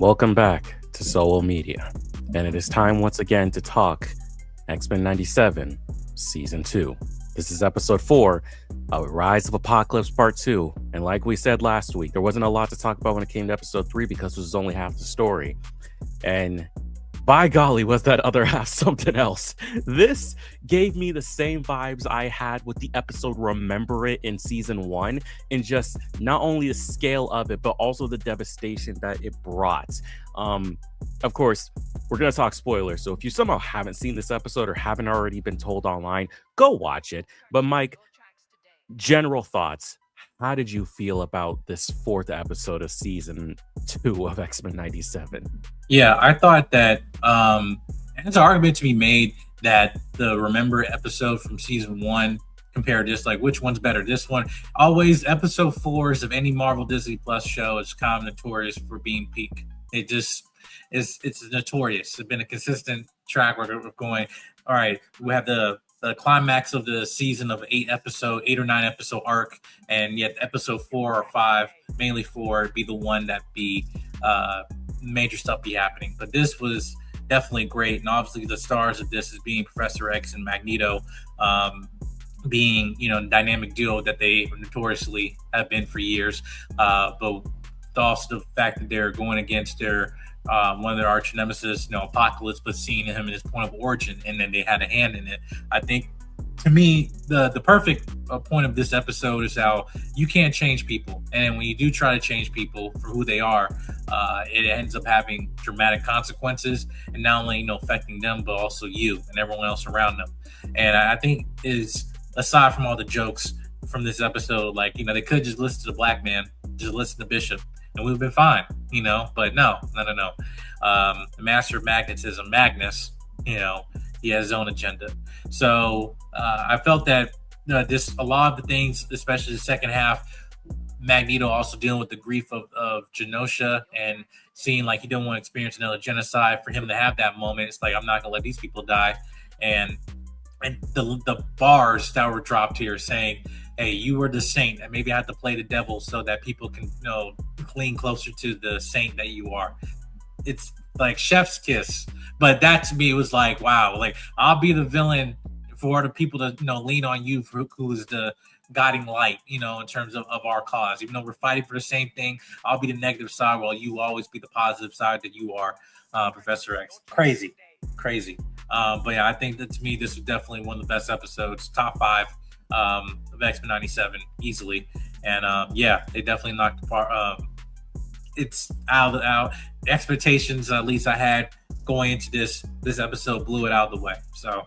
Welcome back to Solo Media, and it is time once again to talk X-Men 97 Season 2. This is Episode 4, Rise of Apocalypse Part 2, and like we said last week, there wasn't a lot to talk about when it came to Episode 3 because it was only half the story, and by golly, was that other half something else. This gave me the same vibes I had with the episode Remember It in Season 1, and just not only the scale of it, but also the devastation that it brought. Of course, we're going to talk spoilers, so if you somehow haven't seen this episode or haven't already been told online, go watch it. But Mike, general thoughts. How did you feel about this fourth episode of Season 2 of X-Men 97? Yeah, I thought that there's an argument to be made that the Remember episode from Season 1 compared to this, like, which one's better? This one, always episode 4s of any Marvel Disney Plus show is kind of notorious for being peak. It just it's notorious. It's been a consistent track record of going, all right, we have the climax of the season of 8 or 9 episode arc, and yet episode 4 or 5, mainly 4, be the one that be major stuff be happening. But this was definitely great, and obviously the stars of this is being Professor X and Magneto, being dynamic duo that they notoriously have been for years. But also the fact that they're going against their one of their arch nemesis, Apocalypse, but seeing him in his point of origin, and then they had a hand in it. I think, to me, the perfect point of this episode is how you can't change people, and when you do try to change people for who they are, it ends up having dramatic consequences, and not only affecting them, but also you and everyone else around them. And I think is, aside from all the jokes from this episode, like they could just listen to the black man, just listen to Bishop, and we've been fine, but no. The master of magnetism, Magnus, he has his own agenda. So I felt that a lot of the things, especially the second half, Magneto also dealing with the grief of Genosha and seeing like he didn't want to experience another genocide. For him to have that moment, it's like, I'm not gonna let these people die. And the bars that were dropped here saying, hey, you were the saint, and maybe I have to play the devil so that people can cling closer to the saint that you are. It's like chef's kiss. But that to me was like, wow, like I'll be the villain for the people to lean on you for who's the guiding light, in terms of our cause. Even though we're fighting for the same thing, I'll be the negative side while you always be the positive side that you are, Professor X. Crazy. But yeah, I think that to me this was definitely one of the best episodes, top 5 of X-Men 97 easily. And yeah, they definitely knocked the part. It's out expectations, at least I had going into this episode, blew it out of the way. So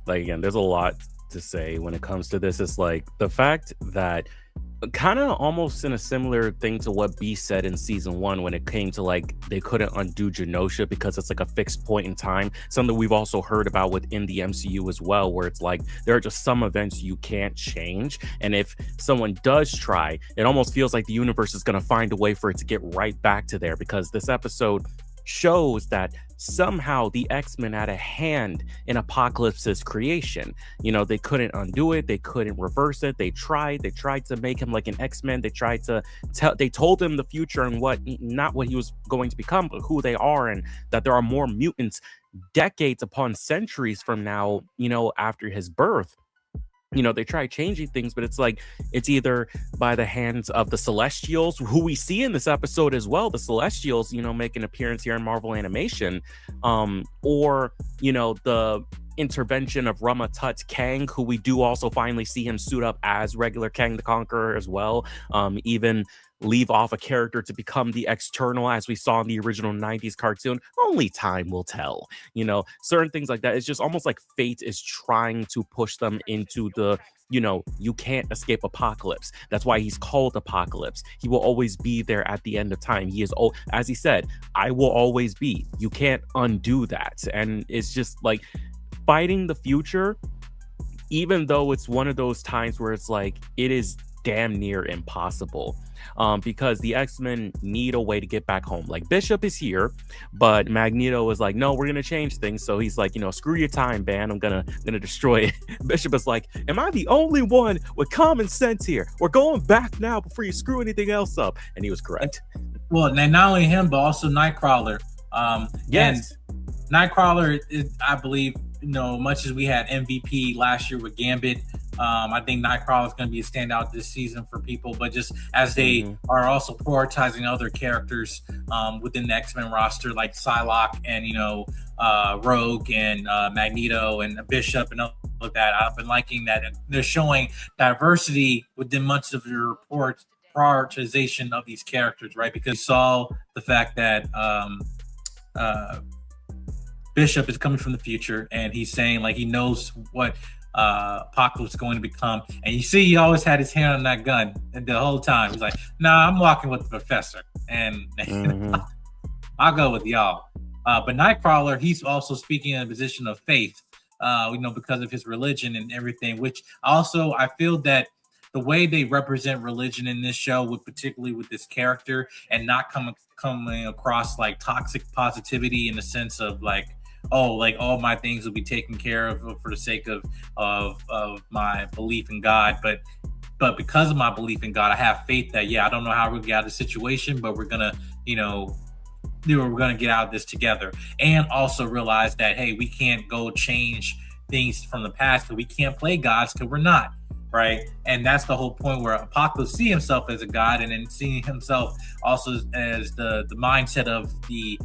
again, there's a lot to say when it comes to this. It's like the fact that, kind of almost in a similar thing to what B said in Season 1 when it came to like they couldn't undo Genosha because it's like a fixed point in time, something we've also heard about within the MCU as well, where it's like there are just some events you can't change, and if someone does try, it almost feels like the universe is going to find a way for it to get right back to there, because this episode shows that somehow the X-Men had a hand in Apocalypse's creation. They couldn't undo it, they couldn't reverse it. They tried to make him like an X-Men. They told him the future and not what he was going to become, but who they are, and that there are more mutants decades upon centuries from now, after his birth. They try changing things, but it's like it's either by the hands of the Celestials, who we see in this episode as well. The Celestials, make an appearance here in Marvel animation, or the intervention of Rama Tut's KANG, who we do also finally see him suit up as regular Kang the Conqueror as well. Even leave off a character to become the External, as we saw in the original 90s cartoon. Only time will tell. Certain things like that. It's just almost like fate is trying to push them into the, you can't escape Apocalypse. That's why he's called Apocalypse. He will always be there at the end of time. He is, as he said, I will always be. You can't undo that. And it's just like fighting the future, even though it's one of those times where it's like it is damn near impossible, because the X-Men need a way to get back home. Like Bishop is here, but Magneto is like, no, we're gonna change things. So he's like, screw your time, man. I'm gonna destroy it. Bishop is like, am I the only one with common sense here? We're going back now before you screw anything else up. And he was correct. well, and not only him, but also Nightcrawler. And Yes. Nightcrawler is, I believe, much as we had MVP last year with Gambit, I think Nightcrawler is going to be a standout this season for people. But just as they Hmm. are also prioritizing other characters within the X-Men roster, like Psylocke and Rogue and Magneto and Bishop and all of that, I've been liking that they're showing diversity within much of the report prioritization of these characters, right? Because you saw the fact that uh, Bishop is coming from the future, and he's saying like he knows what Apocalypse is going to become. And you see, he always had his hand on that gun the whole time. He's like, "Nah, I'm walking with the professor, and Hmm. I'll go with y'all." But Nightcrawler, he's also speaking in a position of faith, because of his religion and everything. Which also, I feel that the way they represent religion in this show, with particularly with this character, and not coming across like toxic positivity in the sense of like, oh, like all my things will be taken care of for the sake of my belief in God, but because of my belief in God, I have faith that I don't know how we're gonna get out of the situation, but we're gonna, you know, we're gonna get out of this together. And also realize that hey, we can't go change things from the past because we can't play gods because we're not. Right. And that's the whole point where Apocalypse see himself as a god and then seeing himself also as the mindset of the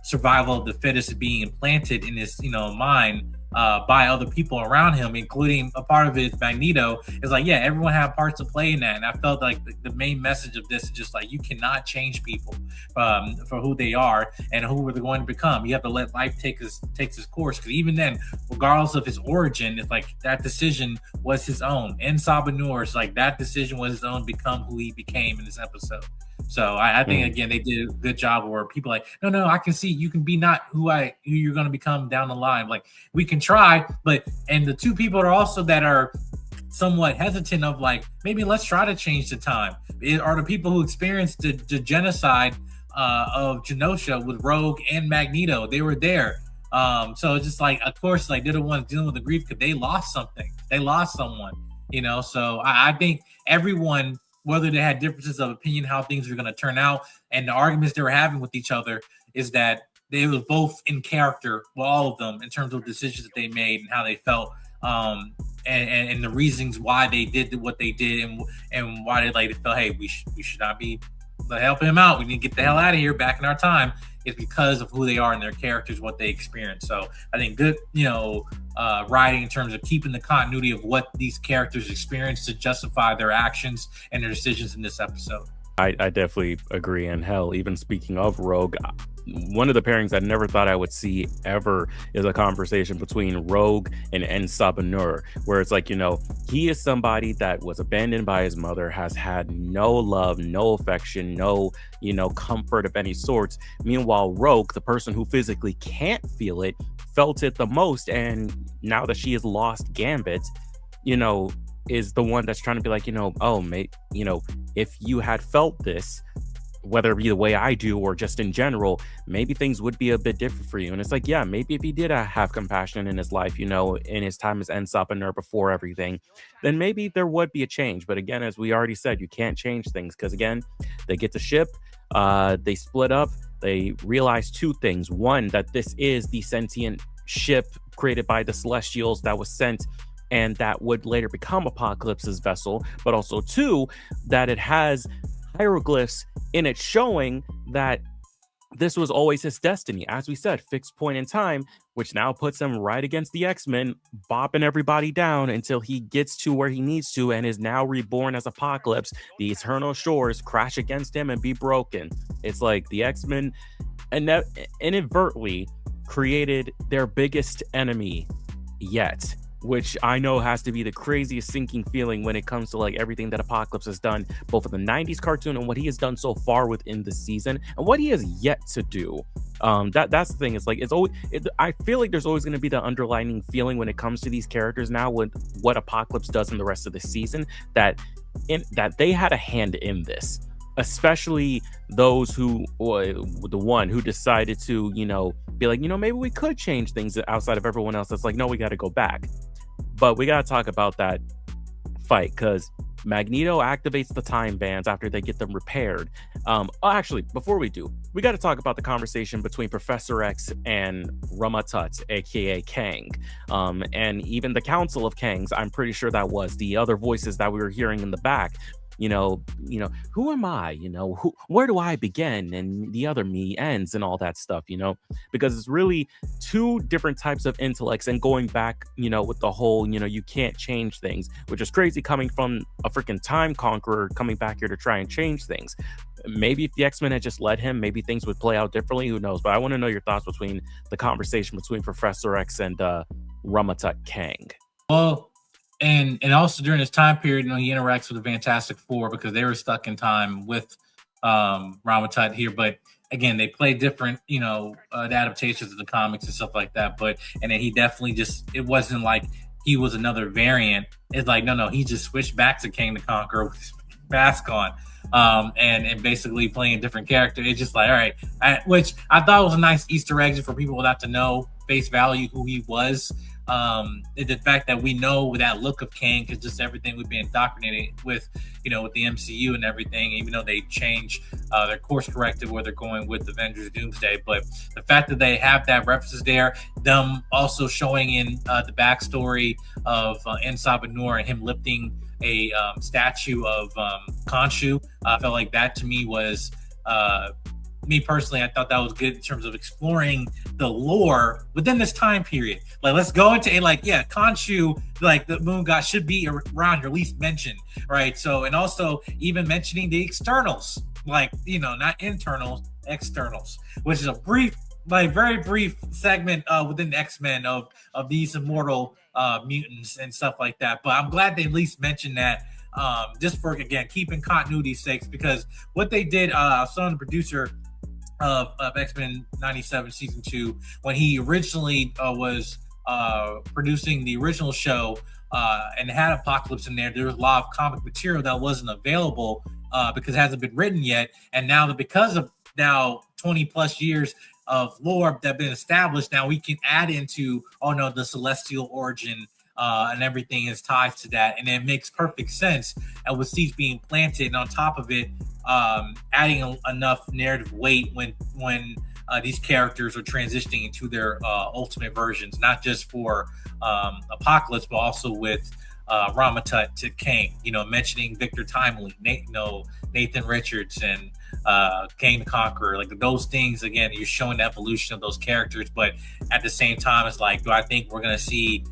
survival of the fittest being implanted in his mind by other people around him, including a part of it Magneto. Is like, yeah, everyone had parts to play in that, and I felt like the main message of this is just like you cannot change people for who they are and who they're going to become. You have to let life takes its course. Because even then, regardless of his origin, it's like that decision was his own. And Sabanur, like that decision was his own to become who he became in this episode. So I think again they did a good job where people are like, no, I can see you can be not who you're going to become down the line. Like we can try, but and the two people are also that are somewhat hesitant of like maybe let's try to change the time. It are the people who experienced the genocide of Genosha with Rogue and Magneto. They were there. So it's just like, of course, like they're the ones dealing with the grief because they lost something. They lost someone, So I think everyone, whether they had differences of opinion how things were going to turn out, and the arguments they were having with each other, is that they were both in character, well, all of them, in terms of decisions that they made and how they felt, and the reasons why they did what they did, and why they felt, hey, we should not be helping him out. We need to get the hell out of here back in our time. Is because of who they are and their characters, what they experience. So I think good, writing in terms of keeping the continuity of what these characters experience to justify their actions and their decisions in this episode. I definitely agree. And hell, even speaking of Rogue, one of the pairings I never thought I would see ever is a conversation between Rogue and Sabanur, where it's like, he is somebody that was abandoned by his mother, has had no love, no affection, no, comfort of any sorts. Meanwhile, Rogue, the person who physically can't feel it, felt it the most. And now that she has lost Gambit, is the one that's trying to be like, oh, mate, if you had felt this, whether it be the way I do or just in general, maybe things would be a bit different for you. And it's like, yeah, maybe if he did have compassion in his life, in his time as Ensapaner before everything, then maybe there would be a change. But again, as we already said, you can't change things because, again, they get the ship, they split up, they realize two things. One, that this is the sentient ship created by the Celestials that was sent and that would later become Apocalypse's vessel, but also two, that it has hieroglyphs in it showing that this was always his destiny. As we said, fixed point in time, which now puts him right against the X-Men, bopping everybody down until he gets to where he needs to and is now reborn as Apocalypse. The eternal shores crash against him and be broken. It's like the X-Men inadvertently created their biggest enemy yet, which I know has to be the craziest sinking feeling when it comes to like everything that Apocalypse has done, both in the 90s cartoon and what he has done so far within the season and what he has yet to do. That's the thing. It's like, I feel like there's always going to be the underlining feeling when it comes to these characters now with what Apocalypse does in the rest of the season, that they had a hand in this, especially those who, or the one who decided to, be like, maybe we could change things outside of everyone else. That's like, no, we got to go back. But we got to talk about that fight because Magneto activates the time bands after they get them repaired. Actually, before we do, we got to talk about the conversation between Professor X and Ramatut, aka Kang, and even the Council of Kangs. I'm pretty sure that was the other voices that we were hearing in the back. Who am I? Where do I begin and the other me ends and all that stuff, because it's really two different types of intellects. And going back, with the whole, you can't change things, which is crazy coming from a freaking time conqueror coming back here to try and change things. Maybe if the X-Men had just let him, maybe things would play out differently. Who knows? But I want to know your thoughts between the conversation between Professor X and Ramatut Kang. Well, and also during this time period, he interacts with the Fantastic Four because they were stuck in time with Ramatut here. But again, they play different, adaptations of the comics and stuff like that. And then he definitely it wasn't like he was another variant. It's like, no, he just switched back to Kang the Conqueror with his mask on. And basically playing a different character. It's just like, all right, which I thought was a nice Easter egg for people not to know face value who he was. The fact that we know that look of Kang because just everything we've been indoctrinated with, with the MCU and everything, even though they change their course corrected where they're going with Avengers Doomsday. But the fact that they have that references there, them also showing in the backstory of Insab Noor and him lifting a statue of Khonshu, I felt like that to me was me personally, I thought that was good in terms of exploring the lore within this time period. Like, let's go into Khonshu, like the moon god should be around or at least mentioned, right? So, and also even mentioning the externals, like, not internals, externals, which is a brief, very brief segment within the X-Men of these immortal mutants and stuff like that. But I'm glad they at least mentioned that. Just for, again, keeping continuity's sakes, because what they did, I saw the producer of X-Men 97 season 2 when he originally was producing the original show and had Apocalypse in there. There was a lot of comic material that wasn't available because it hasn't been written yet. And now that because of 20 plus years of lore that have been established, now we can add into the celestial origin and everything is tied to that, and it makes perfect sense. And with seeds being planted, and on top of it, adding enough narrative weight when these characters are transitioning into their ultimate versions, not just for Apocalypse, but also with Ramatut to Kang. Mentioning Victor Timely, Nathan Richards, and Kang the Conqueror, like those things. Again, you're showing the evolution of those characters, but at the same time, it's like, do I think we're gonna see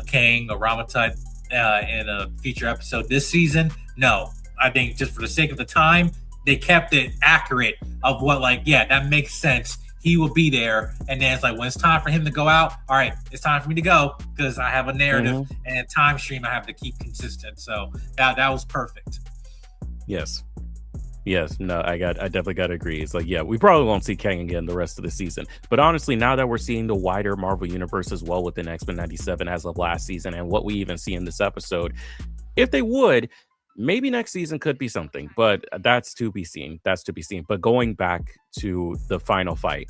Kang or Ramatut in a future episode this season? No. I think just for the sake of the time, they kept it accurate of what, that makes sense. He will be there. And then it's like, when it's time for him to go out, all right, it's time for me to go because I have a narrative and a time stream I have to keep consistent. So that was perfect. Yes, no, I definitely got to agree. It's like, we probably won't see Kang again the rest of the season. But honestly, now that we're seeing the wider Marvel universe as well within X-Men 97 as of last season, and what we even see in this episode, if they would, maybe next season could be something. But that's to be seen. But going back to the final fight,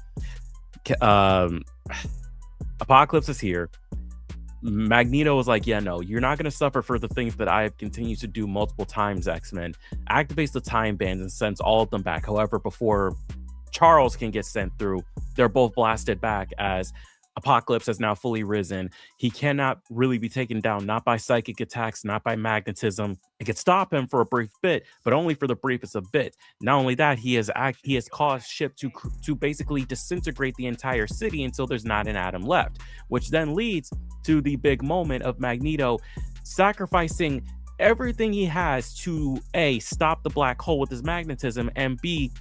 Apocalypse is here. Magneto was like, no, you're not going to suffer for the things that I have continued to do multiple times, X-Men. Activates the time bands and sends all of them back. However, before Charles can get sent through, they're both blasted back as Apocalypse has now fully risen. He cannot really be taken down, not by psychic attacks, not by magnetism. It could stop him for a brief bit, but only for the briefest of bit. Not only that, he has caused ship to basically disintegrate the entire city until there's not an atom left, which then leads to the big moment of Magneto sacrificing everything he has to A, stop the black hole with his magnetism, and B,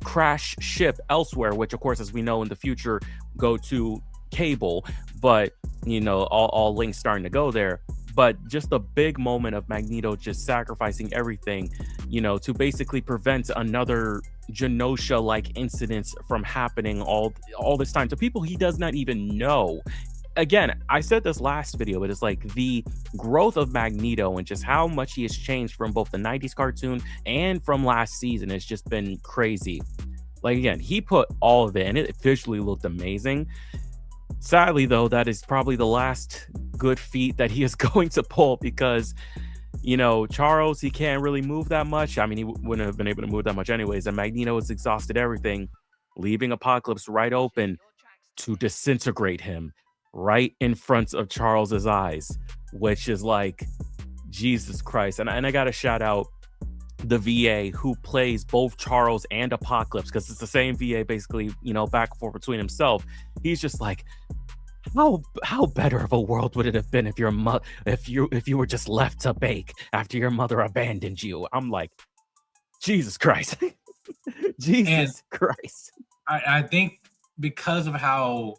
crash ship elsewhere, which of course, as we know in the future, go to Cable, but all links starting to go there. But just the big moment of Magneto just sacrificing everything, to basically prevent another Genosha-like incidents from happening all this time to people he does not even know. Again, I said this last video, but it's like the growth of Magneto and just how much he has changed from both the 90s cartoon and from last season has just been crazy. Like, again, he put all of it and it visually looked amazing. Sadly, though, that is probably the last good feat that he is going to pull, because Charles, he can't really move that much. I mean, he wouldn't have been able to move that much anyways. And Magneto has exhausted everything, leaving Apocalypse right open to disintegrate him right in front of Charles's eyes, which is like, Jesus Christ. And I got to shout out the VA who plays both Charles and Apocalypse, because it's the same VA basically, back and forth between himself. He's just like, how better of a world would it have been if if you were just left to bake after your mother abandoned you? I'm like, Jesus Christ. Jesus Christ. I think because of how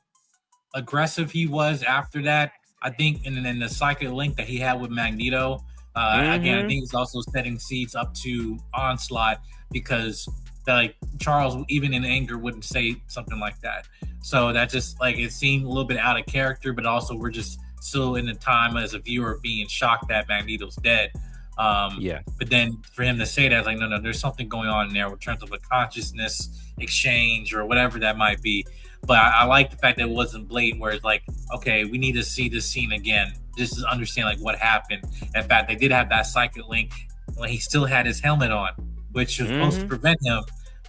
aggressive he was after that, I think, and then the psychic link that he had with Magneto, again, I think he's also setting seeds up to Onslaught, because like Charles, even in anger, wouldn't say something like that. So that just like it seemed a little bit out of character, but also we're just still in the time as a viewer being shocked that Magneto's dead. But then for him to say that, like, no, there's something going on in there in terms of a consciousness exchange or whatever that might be. But I like the fact that it wasn't blatant, where it's like, okay, we need to see this scene again just to understand like what happened. In fact, they did have that psychic link when he still had his helmet on, which was supposed to prevent him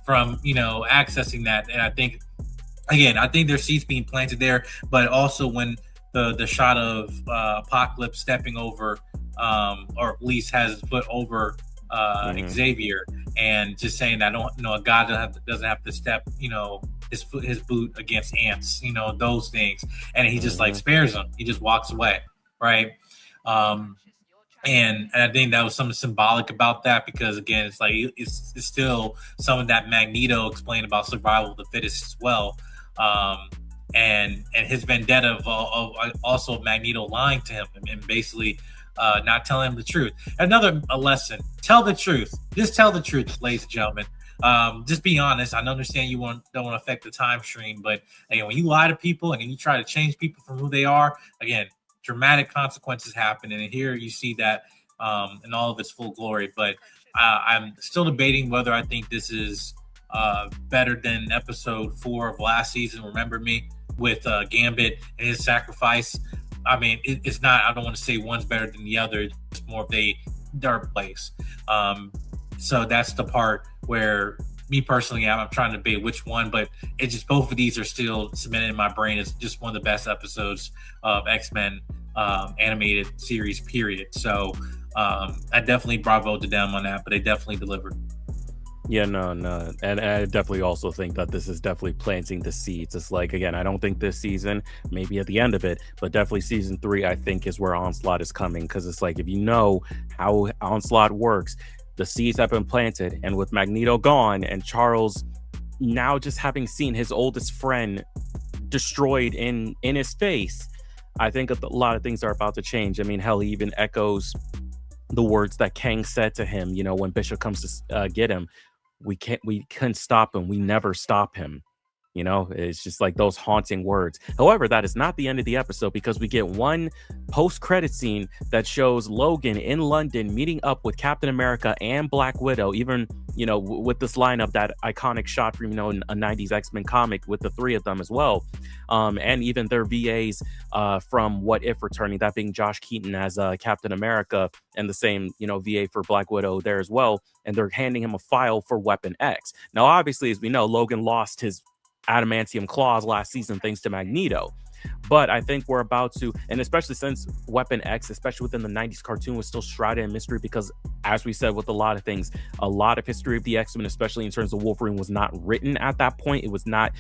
from, accessing that. And I think, again, there's seeds being planted there, but also when the shot of Apocalypse stepping over, or at least has his foot over Xavier, and just saying that, a god doesn't have to step, his boot against ants, those things. And he just like spares them. He just walks away. Right. And I think that was something symbolic about that, because again, it's like it's still some of that Magneto explained about survival of the fittest as well. And his vendetta of also Magneto lying to him and basically not telling him the truth. Another lesson: tell the truth. Just tell the truth, ladies and gentlemen. Just be honest. I understand you don't want to affect the time stream, but again, when you lie to people and you try to change people from who they are, again, dramatic consequences happen. And here you see that in all of its full glory. But I'm still debating whether I think this is better than episode 4 of last season, Remember Me, with Gambit and his sacrifice. I mean, it's not, I don't want to say one's better than the other. It's more of a dark place. So that's the part where me personally, I'm trying to debate which one, but it's just both of these are still cemented in my brain as just one of the best episodes of X-Men animated series, period. So I definitely bravo to them on that, but they definitely delivered. Yeah, no. And I definitely also think that this is definitely planting the seeds. It's like, again, I don't think this season, maybe at the end of it, but definitely season 3, I think, is where Onslaught is coming. Because it's like, if you know how Onslaught works, the seeds have been planted. And with Magneto gone and Charles now just having seen his oldest friend destroyed in his face, I think a lot of things are about to change. I mean, hell, he even echoes the words that Kang said to him, when Bishop comes to get him. We couldn't stop him. We never stop him. It's just like those haunting words. However, that is not the end of the episode, because we get one post-credit scene that shows Logan in London meeting up with Captain America and Black Widow, even, with this lineup, that iconic shot from, a 90s X-Men comic with the 3 of them as well. And even their VAs from What If returning, that being Josh Keaton as Captain America, and the same, VA for Black Widow there as well. And they're handing him a file for Weapon X. Now, obviously, as we know, Logan lost his adamantium claws last season thanks to Magneto. But I think we're about to, and especially since Weapon X, especially within the 90s cartoon, was still shrouded in mystery, because as we said with a lot of things, a lot of history of the X-Men, especially in terms of Wolverine, was not written at that point. It was not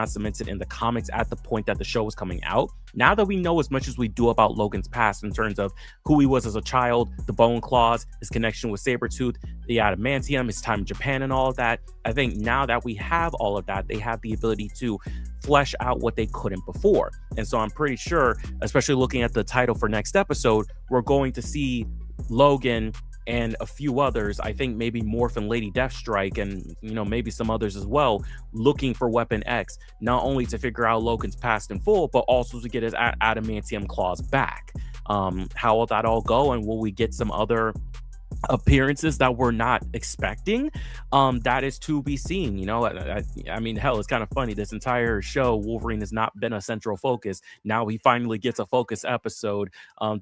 cemented in the comics at the point that the show was coming out. Now that we know as much as we do about Logan's past in terms of who he was as a child, the bone claws, his connection with Sabretooth, the adamantium, his time in Japan and all of that, I think now that we have all of that, they have the ability to flesh out what they couldn't before. And so I'm pretty sure, especially looking at the title for next episode, we're going to see Logan and a few others, I think maybe Morph and Lady Deathstrike, and maybe some others as well, looking for Weapon X, not only to figure out Logan's past in full, but also to get his adamantium claws back. How will that all go, and will we get some other appearances that we're not expecting. That is to be seen. I mean, hell, it's kind of funny. This entire show, Wolverine has not been a central focus. Now he finally gets a focus episode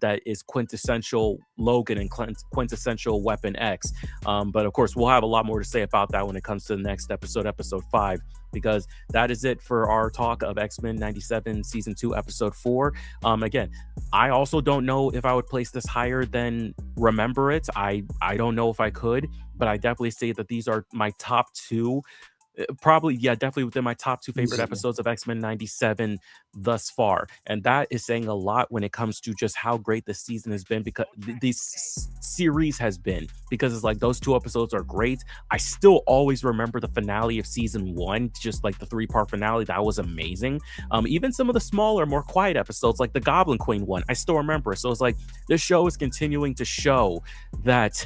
that is quintessential Logan and quintessential Weapon X. But of course, we'll have a lot more to say about that when it comes to the next episode, episode 5, because that is it for our talk of X-Men 97 season 2 episode 4. Again, I also don't know if I would place this higher than Remember It. I don't know if I could, but I definitely say that these are my top 2. Probably, yeah, definitely within my top 2 favorite Easily. episodes of X-Men 97 thus far. And that is saying a lot when it comes to just how great this season has been, because this series has been, because it's like those 2 episodes are great. I still always remember the finale of season 1, just like the 3-part finale. That was amazing. Even some of the smaller, more quiet episodes, like the Goblin Queen one, I still remember. So it's like this show is continuing to show that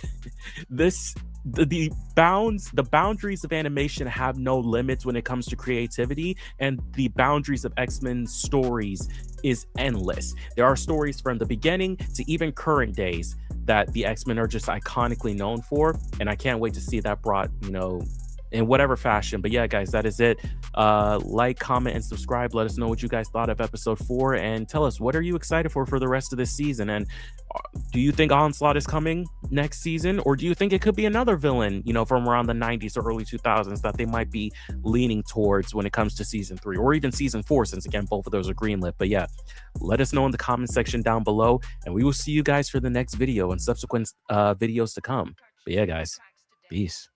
this the boundaries of animation have no limits when it comes to creativity, and the boundaries of X-Men stories is endless. There are stories from the beginning to even current days that the X-Men are just iconically known for, and I can't wait to see that brought, in whatever fashion. But yeah, guys, that is it. Like, comment, and subscribe. Let us know what you guys thought of episode 4, and tell us, what are you excited for the rest of this season? And do you think Onslaught is coming next season, or do you think it could be another villain, from around the 90s or early 2000s that they might be leaning towards when it comes to season 3 or even season 4, since again both of those are greenlit? But yeah, let us know in the comment section down below, and we will see you guys for the next video and subsequent videos to come. But yeah, guys, peace.